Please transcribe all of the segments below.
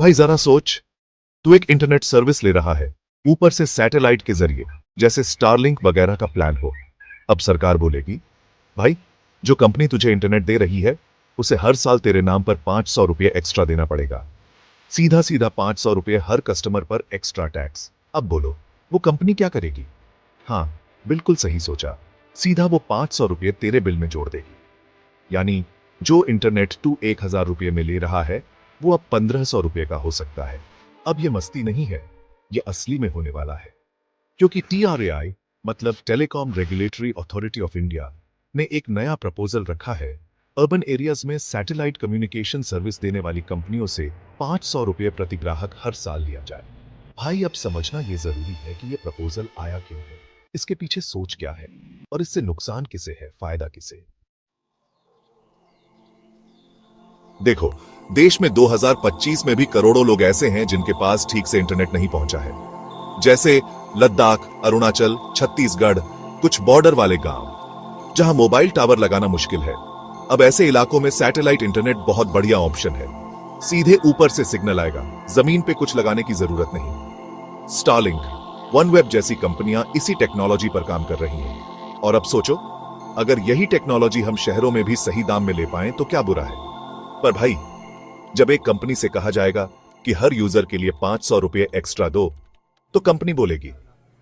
भाई जरा सोच, तू एक इंटरनेट सर्विस ले रहा है, ऊपर से सैटेलाइट के जरिए, जैसे स्टारलिंक वगैरह का प्लान हो। अब सरकार बोलेगी, भाई जो कंपनी तुझे इंटरनेट दे रही है उसे हर साल तेरे नाम पर 500 रुपये एक्स्ट्रा देना पड़ेगा। सीधा सीधा 500 रुपये हर कस्टमर पर एक्स्ट्रा टैक्स। अब बोलो वो कंपनी क्या करेगी? हाँ, बिल्कुल सही सोचा, सीधा वो 500 रुपये तेरे बिल में जोड़ देगी। यानी जो इंटरनेट तू 1000 रुपये में ले रहा है वो अब 1500 रुपये का हो सकता है। अब ये मस्ती नहीं है, ये असली में होने वाला है, क्योंकि TRAI मतलब telecom regulatory authority of India ने एक नया प्रपोजल रखा है। अर्बन एरियाज में सैटेलाइट कम्युनिकेशन सर्विस देने वाली कंपनियों से 500 रुपये प्रति ग्राहक हर साल लिया जाए। भाई अब समझना यह जरूरी है कि यह प्रपोजल आया क्यों है, इसके पीछे सोच क्या है और इससे नुकसान किसे है, फायदा किसे। देखो, देश में 2025 में भी करोड़ों लोग ऐसे हैं जिनके पास ठीक से इंटरनेट नहीं पहुंचा है, जैसे लद्दाख, अरुणाचल, छत्तीसगढ़, कुछ बॉर्डर वाले गांव जहां मोबाइल टावर लगाना मुश्किल है। अब ऐसे इलाकों में सैटेलाइट इंटरनेट बहुत बढ़िया ऑप्शन है। सीधे ऊपर से सिग्नल आएगा, जमीन पे कुछ लगाने की जरूरत नहीं। स्टारलिंक, वनवेब जैसी कंपनियां इसी टेक्नोलॉजी पर काम कर रही हैं। और अब सोचो, अगर यही टेक्नोलॉजी हम शहरों में भी सही दाम में ले पाएं तो क्या बुरा है। पर भाई, जब एक कंपनी से कहा जाएगा कि हर यूजर के लिए 500 रुपये एक्स्ट्रा दो, तो कंपनी बोलेगी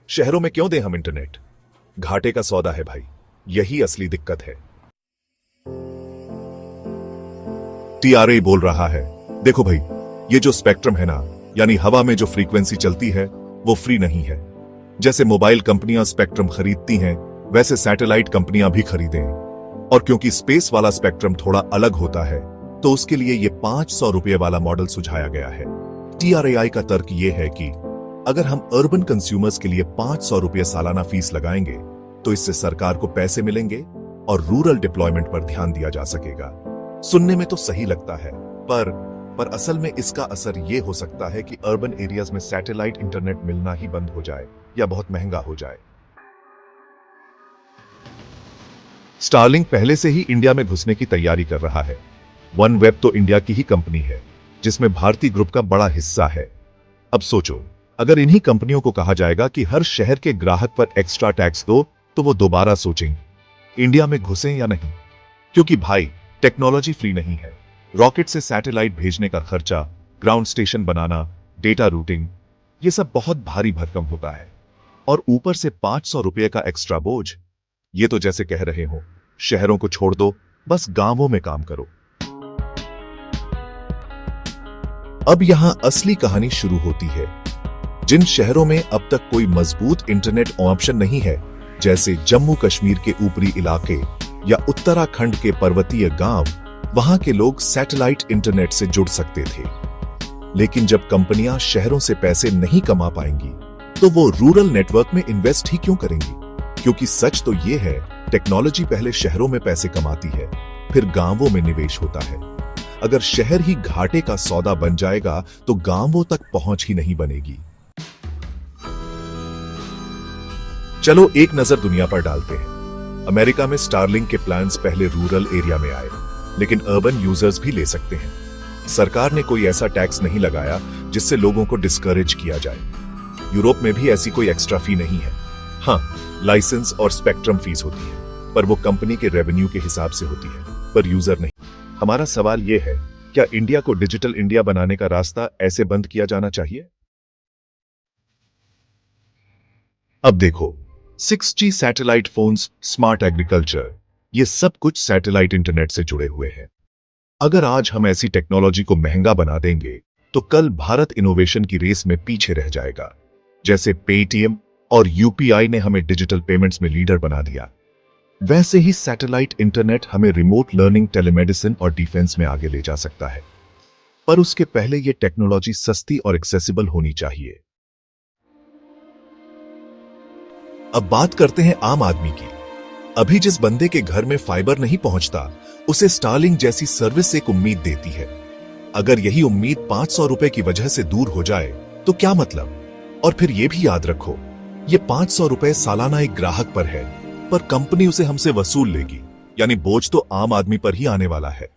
शहरों में क्यों दें हम इंटरनेट? घाटे का सौदा है भाई, यही असली दिक्कत है। TRAI बोल रहा है, देखो भाई, ये जो स्पेक्ट्रम है ना, यानी हवा में जो फ्रीक्वेंसी चलती है वो फ्री नहीं है। जैसे मोबाइल कंपनियां स्पेक्ट्रम खरीदती हैं, वैसे सैटेलाइट कंपनियां भी खरीदें। और क्योंकि स्पेस वाला स्पेक्ट्रम थोड़ा अलग होता है, तो उसके लिए ये 500 रुपये वाला मॉडल सुझाया गया है। TRAI का तर्क ये है कि अगर हम अर्बन कंज्यूमर्स के लिए 500 रुपये सालाना फीस लगाएंगे तो इससे सरकार को पैसे मिलेंगे और रूरल डिप्लॉयमेंट पर ध्यान दिया जा सकेगा। सुनने में तो सही लगता है, पर असल में इसका असर यह हो सकता है कि अर्बन एरियाज में सैटेलाइट इंटरनेट मिलना ही बंद हो जाए या बहुत महंगा हो जाए। स्टारलिंक पहले से ही इंडिया में घुसने की तैयारी कर रहा है। वनवेब तो इंडिया की ही कंपनी है, जिसमें भारती ग्रुप का बड़ा हिस्सा है। अब सोचो, अगर इन्हीं कंपनियों को कहा जाएगा कि हर शहर के ग्राहक पर एक्स्ट्रा टैक्स दो, तो वो दोबारा सोचेंगे इंडिया में घुसें या नहीं। क्योंकि भाई, टेक्नोलॉजी फ्री नहीं है। रॉकेट से सैटेलाइट भेजने का खर्चा, ग्राउंड स्टेशन बनाना, डेटा रूटिंग, ये सब बहुत भारी भरकम होता है। और ऊपर से 500 रुपये का एक्स्ट्रा बोझ। ये तो जैसे कह रहे हो, शहरों को छोड़ दो, बस गांवों में काम करो। अब यहां असली कहानी शुरू होती है। जिन शहरों में अब तक कोई मजबूत इंटरनेट ऑप्शन नहीं है, जैसे जम्मू कश्मीर के ऊपरी इलाके या उत्तराखंड के पर्वतीय गांव, वहां के लोग सैटेलाइट इंटरनेट से जुड़ सकते थे। लेकिन जब कंपनियां शहरों से पैसे नहीं कमा पाएंगी, तो वो रूरल नेटवर्क में इन्वेस्ट ही क्यों करेंगी? क्योंकि सच तो ये है, टेक्नोलॉजी पहले शहरों में पैसे कमाती है, फिर गांवों में निवेश होता है। अगर शहर ही घाटे का सौदा बन जाएगा तो गांवों तक पहुंच ही नहीं बनेगी। चलो एक नजर दुनिया पर डालते हैं। अमेरिका में स्टारलिंक के प्लान्स पहले रूरल एरिया में आए, लेकिन अर्बन यूजर्स भी ले सकते हैं। सरकार ने कोई ऐसा टैक्स नहीं लगाया जिससे लोगों को डिस्करेज किया जाए। यूरोप में भी ऐसी कोई एक्स्ट्रा फी नहीं है। हाँ, लाइसेंस और स्पेक्ट्रम फीस होती है, पर वो कंपनी के रेवेन्यू के हिसाब से होती है, पर यूजर नहीं। हमारा सवाल यह है, क्या इंडिया को डिजिटल इंडिया बनाने का रास्ता ऐसे बंद किया जाना चाहिए? अब देखो, 6G satellite phones, smart agriculture, ये सब कुछ सैटेलाइट इंटरनेट से जुड़े हुए हैं। अगर आज हम ऐसी टेक्नोलॉजी को महंगा बना देंगे, तो कल भारत इनोवेशन की रेस में पीछे रह जाएगा। जैसे पेटीएम और यूपीआई ने हमें डिजिटल पेमेंट्स में लीडर बना दिया, वैसे ही सैटेलाइट इंटरनेट हमें रिमोट लर्निंग, टेलीमेडिसिन और डिफेंस में आगे ले जा सकता है। पर उसके पहले ये टेक्नोलॉजी सस्ती और एक्सेसिबल होनी चाहिए। अब बात करते हैं आम आदमी की। अभी जिस बंदे के घर में फाइबर नहीं पहुंचता, उसे स्टारलिंक जैसी सर्विस एक उम्मीद देती है। अगर यही उम्मीद 500 रुपए की वजह से दूर हो जाए तो क्या मतलब? और फिर यह भी याद रखो, ये 500 रुपए सालाना एक ग्राहक पर है, पर कंपनी उसे हमसे वसूल लेगी, यानी बोझ तो आम आदमी पर ही आने वाला है।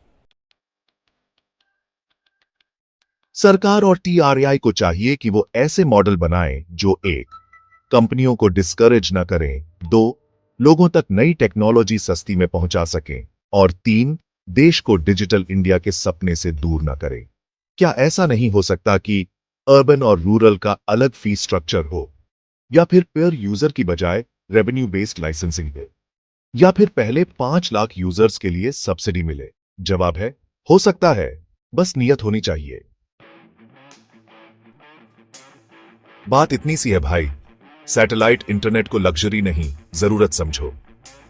सरकार और टीआरआई को चाहिए कि वो ऐसे मॉडल बनाएं जो एक, कंपनियों को डिस्करेज न करें, दो, लोगों तक नई टेक्नोलॉजी सस्ती में पहुंचा सकें, और तीन, देश को डिजिटल इंडिया के सपने से दूर न करें। क्या ऐसा नहीं हो सकता कि अर्बन और रूरल का अलग फीस स्ट्रक्चर हो, या फिर पेयर यूजर की बजाय रेवेन्यू बेस्ड लाइसेंसिंग हो, या फिर पहले 5 लाख यूजर्स के लिए सब्सिडी मिले? जवाब है, हो सकता है, बस नियत होनी चाहिए। बात इतनी सी है भाई, सैटेलाइट इंटरनेट को लग्जरी नहीं, जरूरत समझो।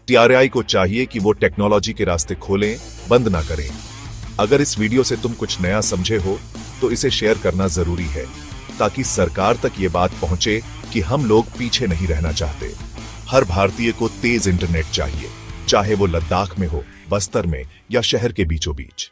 टीआरआई को चाहिए कि वो टेक्नोलॉजी के रास्ते खोलें, बंद ना करें। अगर इस वीडियो से तुम कुछ नया समझे हो तो इसे शेयर करना जरूरी है, ताकि सरकार तक ये बात पहुंचे कि हम लोग पीछे नहीं रहना चाहते। हर भारतीय को तेज इंटरनेट चाहिए, चाहे वो लद्दाख में हो, बस्तर में या शहर के बीचों बीच।